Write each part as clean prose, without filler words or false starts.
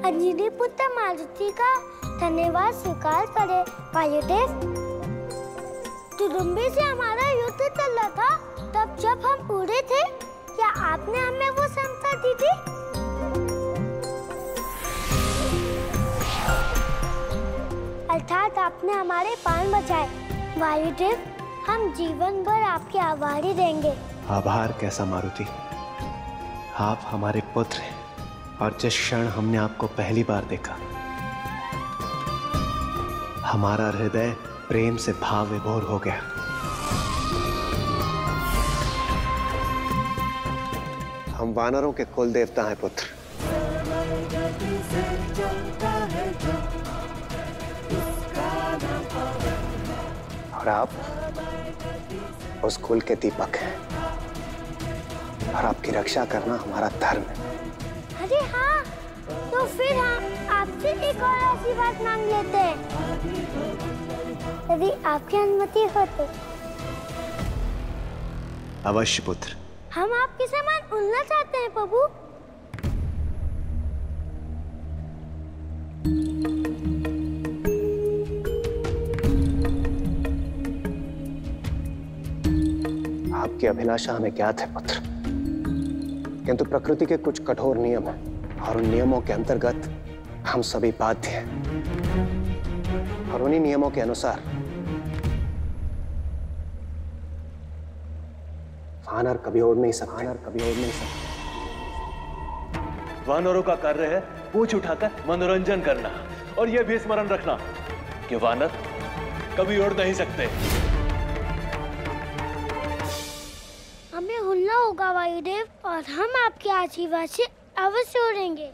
अंजनी पुत्र मारुति का धन्यवाद स्वीकार करे वायुदेव। दुदुम्बी से हमारा युद्ध चल रहा था, तब जब हम उड़े थे, क्या आपने हमें वो क्षमता दी थी? अर्थात आपने हमारे प्राण बचाए। वायुदेव, हम जीवन भर आपके आभारी रहेंगे। आभार कैसा मारुति, आप हमारे पुत्र हैं और जिस क्षण हमने आपको पहली बार देखा, हमारा हृदय प्रेम से भाव विभोर हो गया। हम वानरों के कुल देवता हैं पुत्र, और आप उस कुल के दीपक हैं, और आपकी रक्षा करना हमारा धर्म है। अरे हाँ, तो फिर हम आपसे एक और आशीर्वाद मांग लेते हैं, यदि आपकी अनुमति हो तो। अवश्य पुत्र। हम आपके समान उड़ना चाहते हैं प्रभु। आपकी अभिलाषा हमें ज्ञात है पुत्र, किंतु प्रकृति के कुछ कठोर नियम हैं और उन नियमों के अंतर्गत हम सभी बाध्य हैं, और उन्हीं नियमों के अनुसार वानर कभी उड़ नहीं सकते। वानरों का कार्य है पूंछ उठाकर मनोरंजन करना, और यह भी स्मरण रखना कि वानर कभी उड़ नहीं सकते। हमें उड़ना होगा वायुदेव, और हम आपके आशीर्वाद से अवश्य उड़ेंगे।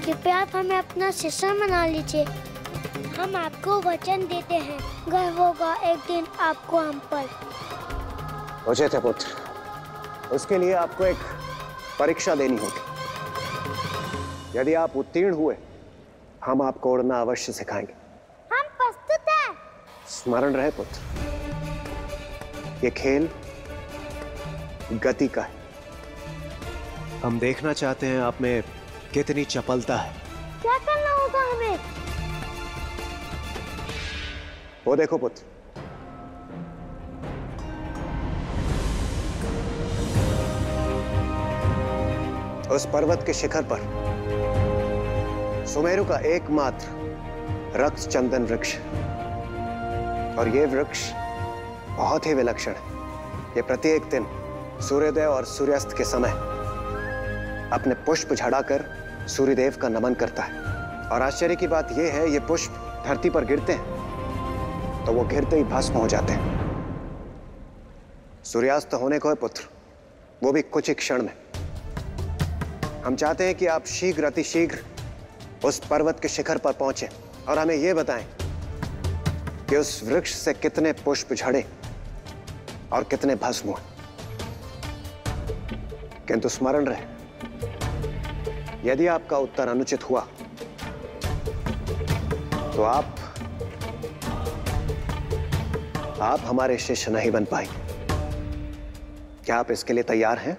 कृपया आप हमें अपना शिष्य बना लीजिए। हम आपको वचन देते हैं, गर्व होगा एक दिन आपको हम पर। उचित है पुत्र, उसके लिए आपको एक परीक्षा देनी होगी। यदि आप उत्तीर्ण हुए, हम आपको उड़ना अवश्य सिखाएंगे। हम प्रस्तुत हैं। स्मरण रहे पुत्र, ये खेल गति का है। हम देखना चाहते हैं आप में कितनी चपलता है। क्या करना होगा हमें? वो देखो पुत्र, उस पर्वत के शिखर पर सुमेरु का एकमात्र रक्त चंदन वृक्ष, और ये वृक्ष बहुत ही विलक्षण है। ये प्रत्येक दिन सूर्योदय और सूर्यास्त के समय अपने पुष्प झड़ाकर सूर्यदेव का नमन करता है। और आश्चर्य की बात यह है, ये पुष्प धरती पर गिरते हैं तो वो गिरते ही भस्म हो जाते हैं। सूर्यास्त होने को है पुत्र, वो भी कुछ ही क्षण में। हम चाहते हैं कि आप शीघ्र अतिशीघ्र उस पर्वत के शिखर पर पहुंचे और हमें यह बताएं कि उस वृक्ष से कितने पुष्प झड़े और कितने भस्म हुए। किंतु स्मरण रहे, यदि आपका उत्तर अनुचित हुआ तो आप हमारे शिष्य नहीं बन पाएंगे। क्या आप इसके लिए तैयार हैं?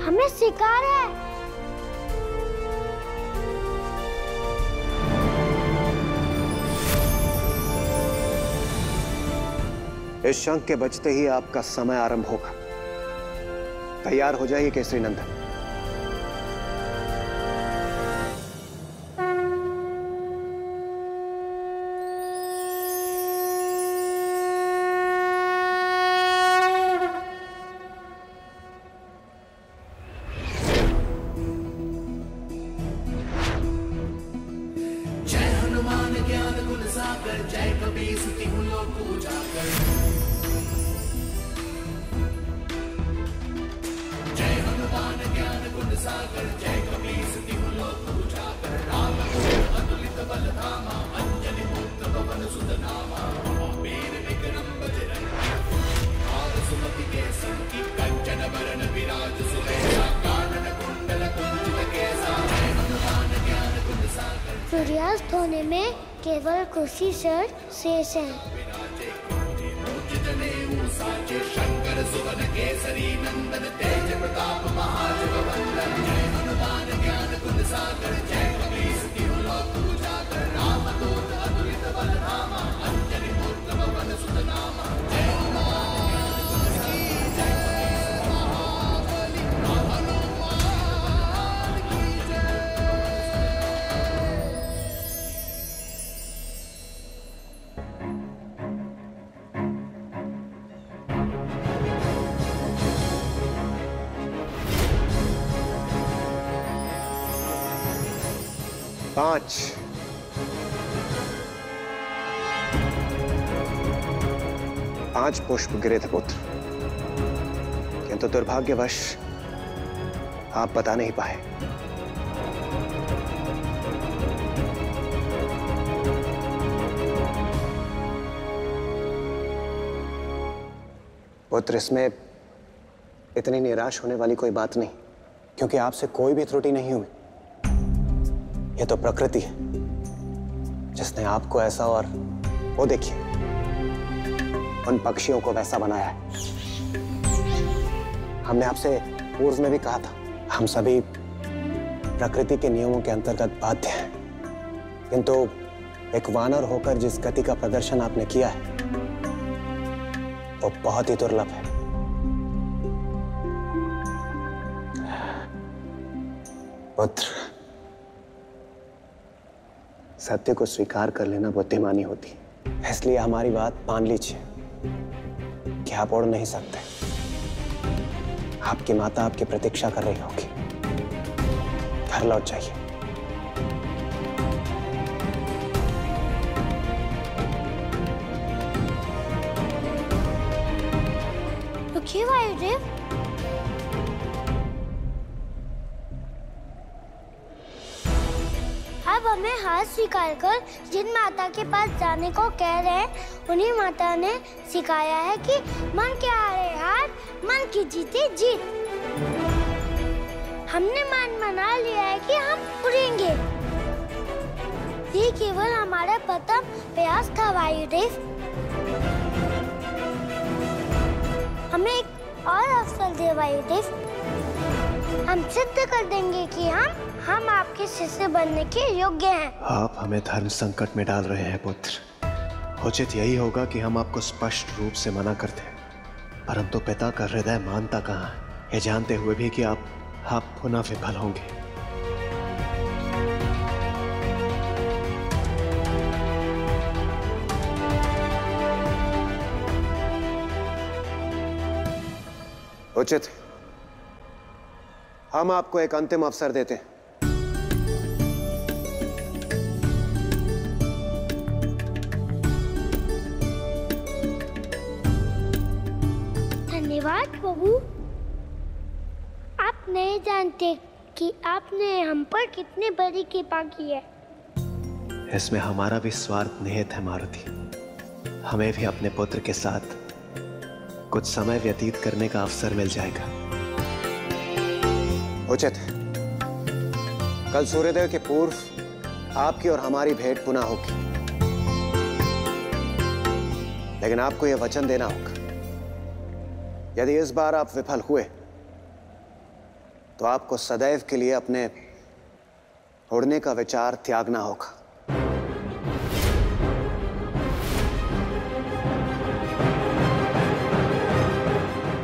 हमें शिकार है। इस शंख के बजते ही आपका समय आरंभ होगा। तैयार हो जाइए केसरी नंदन। जय हनुमान ज्ञान गुण सागर, जय कबीर सुति लोक उजागर। जय हनुमान ज्ञान गुण सागर, जय कबीर सुति लोक उजागर। राम अतुलित बल धामा, अंजनी पुत्र पवन सुत नामा। वीर विक्रम बजरंगी, और सुमति के संगी। कंचन बरन विराज सुबेसा, कानन कुंडल कुंचित केसा। जय हनुमान ज्ञान गुण सागर। सूर्यास्त होने में केवल खुशी सर शेष है। शंकर सुवन केसरी नंदन तेज प्रताप महाजगवंदन जय हनुमान ज्ञान गुण सागर जय कपीस तिहु लोक उजागर राम दूत अतुलित बल धामा अंजनी पुत्र पवन सुत नामा जय हनुमान ज्ञान गुण की जय महाबली हनुमान की जय। पांच पुष्प गिरे थे पुत्र, किंतु दुर्भाग्यवश आप बता नहीं पाए। पुत्र, इसमें इतनी निराश होने वाली कोई बात नहीं, क्योंकि आपसे कोई भी त्रुटि नहीं हुई। यह तो प्रकृति है जिसने आपको ऐसा, और वो देखिए उन पक्षियों को वैसा बनाया है। हमने आपसे पूर्व में भी कहा था, हम सभी प्रकृति के नियमों के अंतर्गत बाध्य हैं, किंतु एक वानर होकर जिस गति का प्रदर्शन आपने किया है वो बहुत ही दुर्लभ है। पुत्र, सत्य को स्वीकार कर लेना बुद्धिमानी होती है, इसलिए हमारी बात मान लीजिए कि आप उड़ नहीं सकते। आपकी माता आपकी प्रतीक्षा कर रही होगी। घर लौट जाइए। रुकिए वायुदेव। अब हमें हाथ स्वीकार कर जिन माता के पास जाने को कह रहे हैं, उन्हीं माता ने सिखाया है कि मन के हारे हार, मन की जीते जीत। हमने मन बना लिया है कि हम उड़ेंगे। ये केवल हमारा प्रथम प्रयास था वायुदेव। हमें एक और अवसर दे वायुदेव। हम सिद्ध कर देंगे कि हम आपके शिष्य बनने के योग्य हैं। आप हमें धर्म संकट में डाल रहे हैं पुत्र। उचित यही होगा कि हम आपको स्पष्ट रूप से मना कर दें, परंतु पिता का हृदय मानता कहाँ है, ये जानते हुए भी कि आप पुनः विफल होंगे। उचित, हम आपको एक अंतिम अवसर देते हैं। धन्यवाद बहू। आप नहीं जानते कि आपने हम पर कितनी बड़ी कृपा की है। इसमें हमारा भी स्वार्थ निहित है मारुति। हमें भी अपने पुत्र के साथ कुछ समय व्यतीत करने का अवसर मिल जाएगा। उचित, कल सूर्योदय के पूर्व आपकी और हमारी भेंट पुनः होगी, लेकिन आपको यह वचन देना होगा, यदि इस बार आप विफल हुए तो आपको सदैव के लिए अपने उड़ने का विचार त्यागना होगा।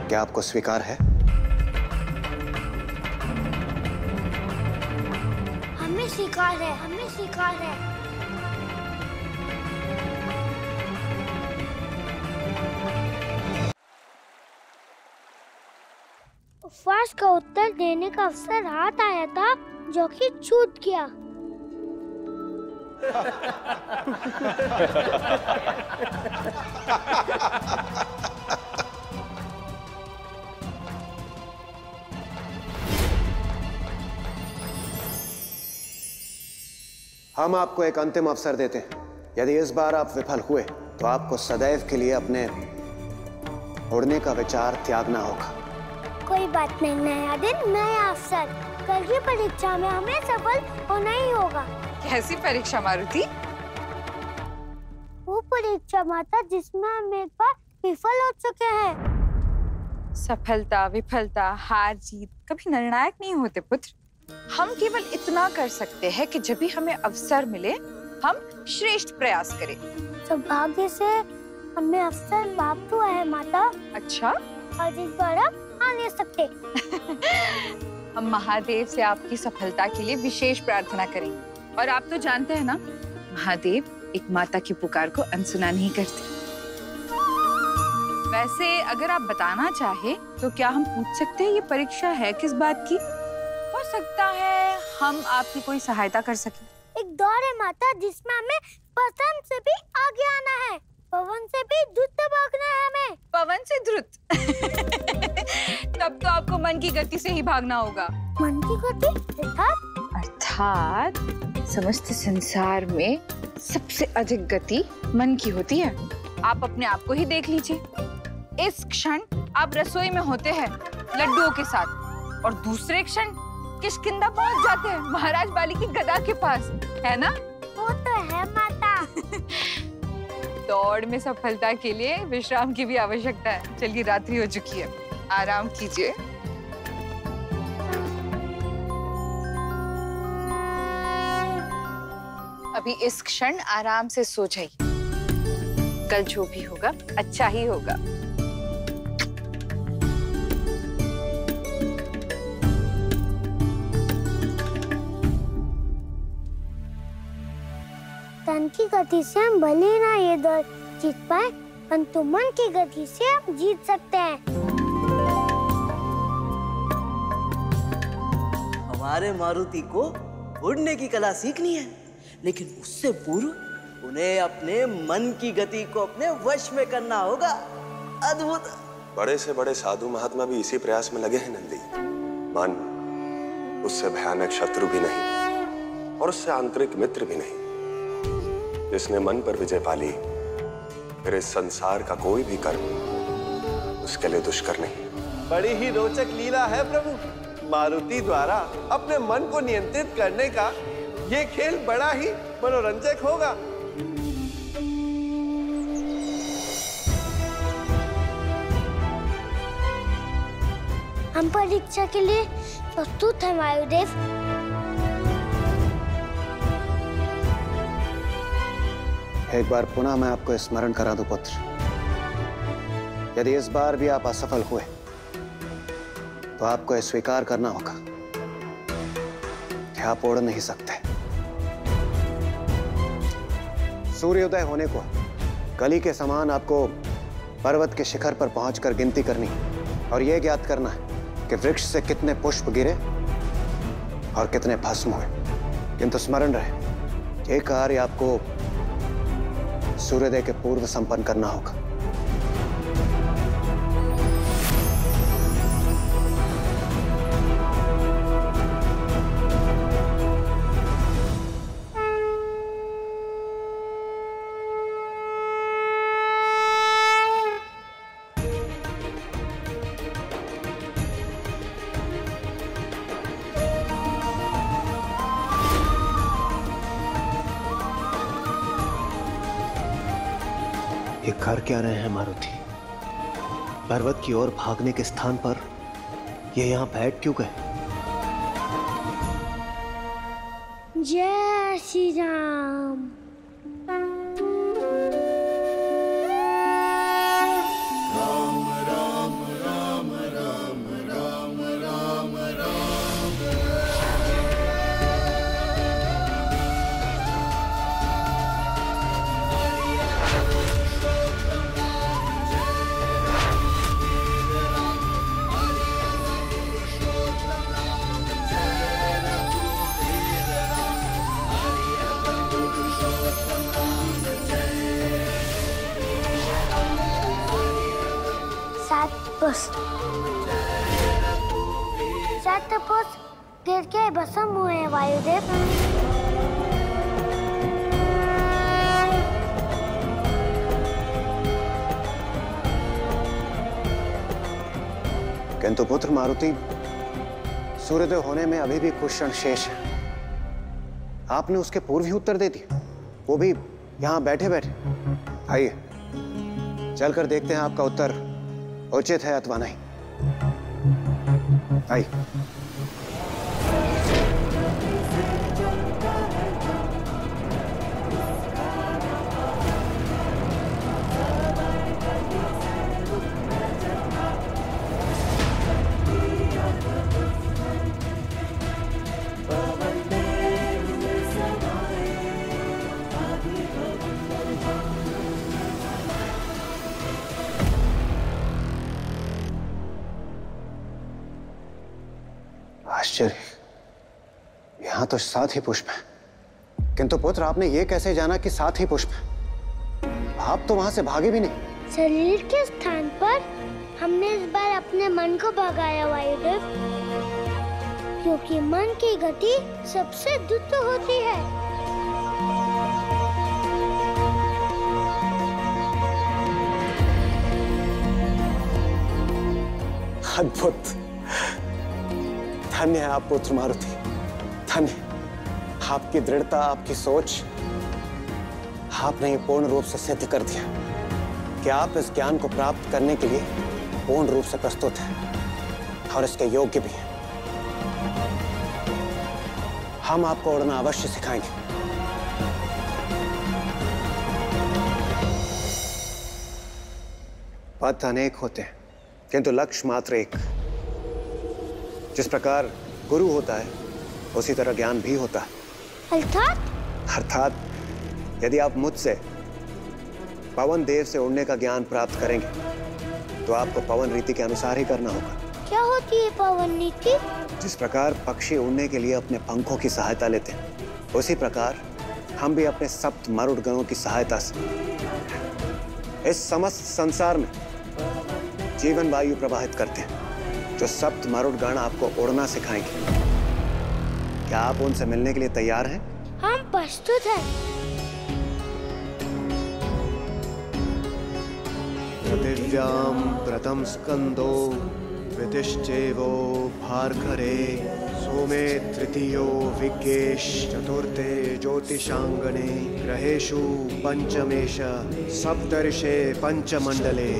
क्या आपको स्वीकार है? हमें स्वीकार है, हमें स्वीकार है। उपवास का उत्तर देने का अवसर हाथ आया था, जो कि छूट गया। हम आपको एक अंतिम अवसर देते हैं। यदि इस बार आप विफल हुए तो आपको सदैव के लिए अपने उड़ने का विचार त्यागना होगा। कोई बात नहीं, नया दिन नया अवसर। कल की परीक्षा में हमें सफल होना ही होगा। कैसी परीक्षा मारुति? परीक्षा माता जिसमें हम एक बार विफल हो चुके हैं। सफलता विफलता हार जीत कभी निर्णायक नहीं होते पुत्र। हम केवल इतना कर सकते हैं कि जब भी हमें अवसर मिले हम श्रेष्ठ प्रयास करें। सौभाग्य से हमें अवसर प्राप्त हुआ है माता। अच्छा, और इस बार हम आ नहीं सकते। हम महादेव से आपकी सफलता के लिए विशेष प्रार्थना करेंगे। और आप तो जानते हैं ना, महादेव एक माता की पुकार को अनसुना नहीं करते। वैसे अगर आप बताना चाहे तो क्या हम पूछ सकते हैं ये परीक्षा है किस बात की? हो सकता है हम आपकी कोई सहायता कर सकें। एक दौड़ है माता जिसमें हमें पतन से भी आगे आना है, पवन से भी द्रुत भागना है हमें। पवन से द्रुत? तब तो आपको मन की गति से ही भागना होगा। मन की गति अर्थात समस्त संसार में सबसे अधिक गति मन की होती है। आप अपने आप को ही देख लीजिए। इस क्षण आप रसोई में होते हैं लड्डुओं के साथ, और दूसरे क्षण किष्किंधा पहुंच जाते हैं महाराज बाली की गदा के पास, है ना? वो तो है माता। दौड़ में सफलता के लिए विश्राम की भी आवश्यकता है। चलिए रात्रि हो चुकी है, आराम कीजिए। अभी इस क्षण आराम से सो जाइए। कल जो भी होगा अच्छा ही होगा। तन की गति से हम भले ना ये दौड़ जीत पाए, परंतु मन की गति से हम जीत सकते हैं। हमारे मारुति को उड़ने की कला सीखनी है, लेकिन उससे पूर्व उन्हें अपने मन की गति को अपने वश में करना होगा। अद्भुत। बड़े से बड़े साधु महात्मा भी इसी प्रयास में लगे हैं नंदी। मन उससे भयानक शत्रु भी नहीं और उससे आंतरिक मित्र भी नहीं। जिसने मन पर विजय पाली, फिर इस संसार का कोई भी कर्म उसके लिए दुष्कर नहीं। बड़ी ही रोचक लीला है प्रभु। मारुति द्वारा अपने मन को नियंत्रित करने का ये खेल बड़ा ही मनोरंजक होगा। हम परीक्षा के लिए प्रस्तुत हैं वायुदेव। एक बार पुनः मैं आपको स्मरण करा दूं पुत्र, यदि इस बार भी आप असफल हुए तो आपको यह स्वीकार करना होगा कि आप उड़ नहीं सकते। सूर्योदय होने को कली के समान आपको पर्वत के शिखर पर पहुंचकर गिनती करनी और यह ज्ञात करना है कि वृक्ष से कितने पुष्प गिरे और कितने भस्म हुए। किंतु स्मरण रहे, यह कार्य आपको सूर्योदय के पूर्व संपन्न करना होगा। ये कर क्या रहे हैं मारुति? पर्वत की ओर भागने के स्थान पर ये यहाँ बैठ क्यों गए? जय श्री राम। शतपुष्प गिर के भस्म हुए हैं वायुदेव। किंतु पुत्र मारुति, सूर्योदय होने में अभी भी कुछ क्षण शेष है। आपने उसके पूर्व ही उत्तर दे दिया, वो भी यहाँ बैठे बैठे। आइए, चलकर देखते हैं आपका उत्तर उचित है अथवा नहीं। आइए। आश्चर्य, यहां तो 7 ही पुष्प हैं, किंतु पुत्र आपने ये कैसे जाना कि 7 ही पुष्प हैं? आप तो वहां से भागे भी नहीं। शरीर के स्थान पर हमने इस बार अपने मन को भगाया वायुदेव, क्योंकि मन की गति सबसे द्रुत होती है। अद्भुत, धन्य है आप पुत्र मारुति, धन्य। आपकी दृढ़ता, आपकी सोच, आपने ये पूर्ण रूप से सिद्ध कर दिया कि आप इस ज्ञान को प्राप्त करने के लिए पूर्ण रूप से प्रस्तुत हैं और इसके योग्य भी हैं। हम आपको उड़ना अवश्य सिखाएंगे। पथ अनेक होते हैं, किंतु लक्ष्य मात्र एक। जिस प्रकार गुरु होता है, उसी तरह ज्ञान भी होता है। अर्थात यदि आप मुझसे पवन देव से उड़ने का ज्ञान प्राप्त करेंगे, तो आपको पवन रीति के अनुसार ही करना होगा। क्या होती है पवन नीति? जिस प्रकार पक्षी उड़ने के लिए अपने पंखों की सहायता लेते हैं, उसी प्रकार हम भी अपने सप्त मरुड़ गणों की सहायता से इस समस्त संसार में जीवन वायु प्रवाहित करते हैं, जो सप्त मरुड़ गण आपको उड़ना सिखाएंगे। क्या आप उनसे मिलने के लिए तैयार हैं? हम प्रस्तुत हैं। पृथिव्यां प्रथम स्कंदो वितिश्चेवो भार्गरे सोमे तृतीयो विज्ञेश चतुर्थे ज्योतिषांगणे ग्रहेषु पंचमेश सप्तर्षे पंचमंडले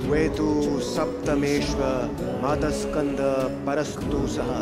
द्वेतु सप्तमेश्व मातस्कंद परस्तु सह।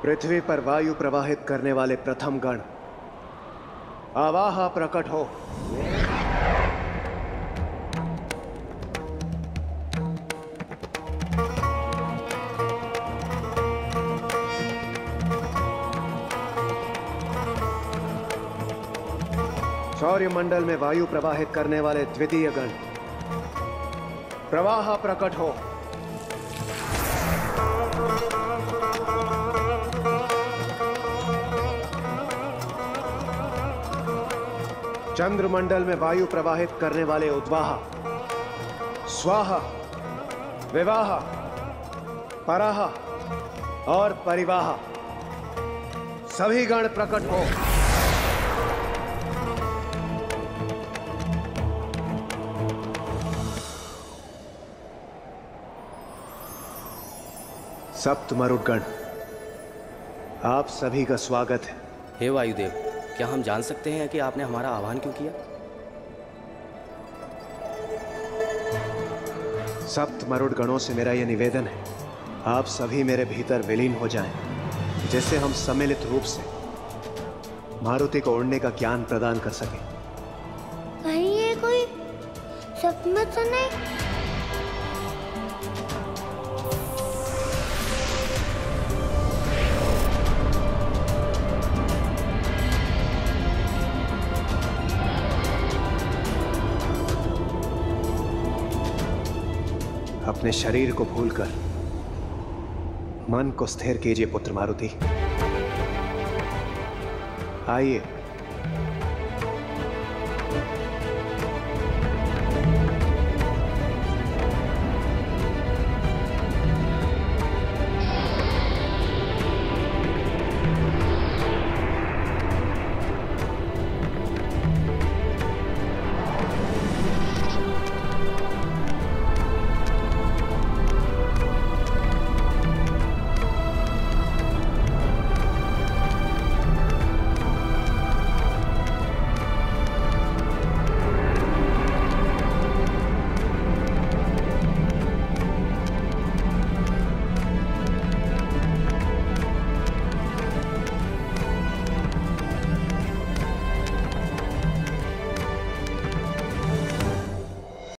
पृथ्वी पर वायु प्रवाहित करने वाले प्रथम गण आवाह प्रकट हो। सौर्य मंडल में वायु प्रवाहित करने वाले द्वितीय गण प्रवाह प्रकट हो। चंद्रमंडल में वायु प्रवाहित करने वाले उद्वाह, स्वाहा, विवाह, पराह और परिवाह सभी गण प्रकट हो। सप्त मरुड़ गण, आप सभी का स्वागत है। हे वायुदेव, क्या हम जान सकते हैं कि आपने हमारा आह्वान क्यों किया? सप्त मरुड़ गणों से मेरा यह निवेदन है, आप सभी मेरे भीतर विलीन हो जाएं, जिससे हम सम्मिलित रूप से मारुति को उड़ने का ज्ञान प्रदान कर सकें। कहीं ये कोई सपना तो नहीं? अपने शरीर को भूलकर मन को स्थिर कीजिए पुत्र मारुति। आइए।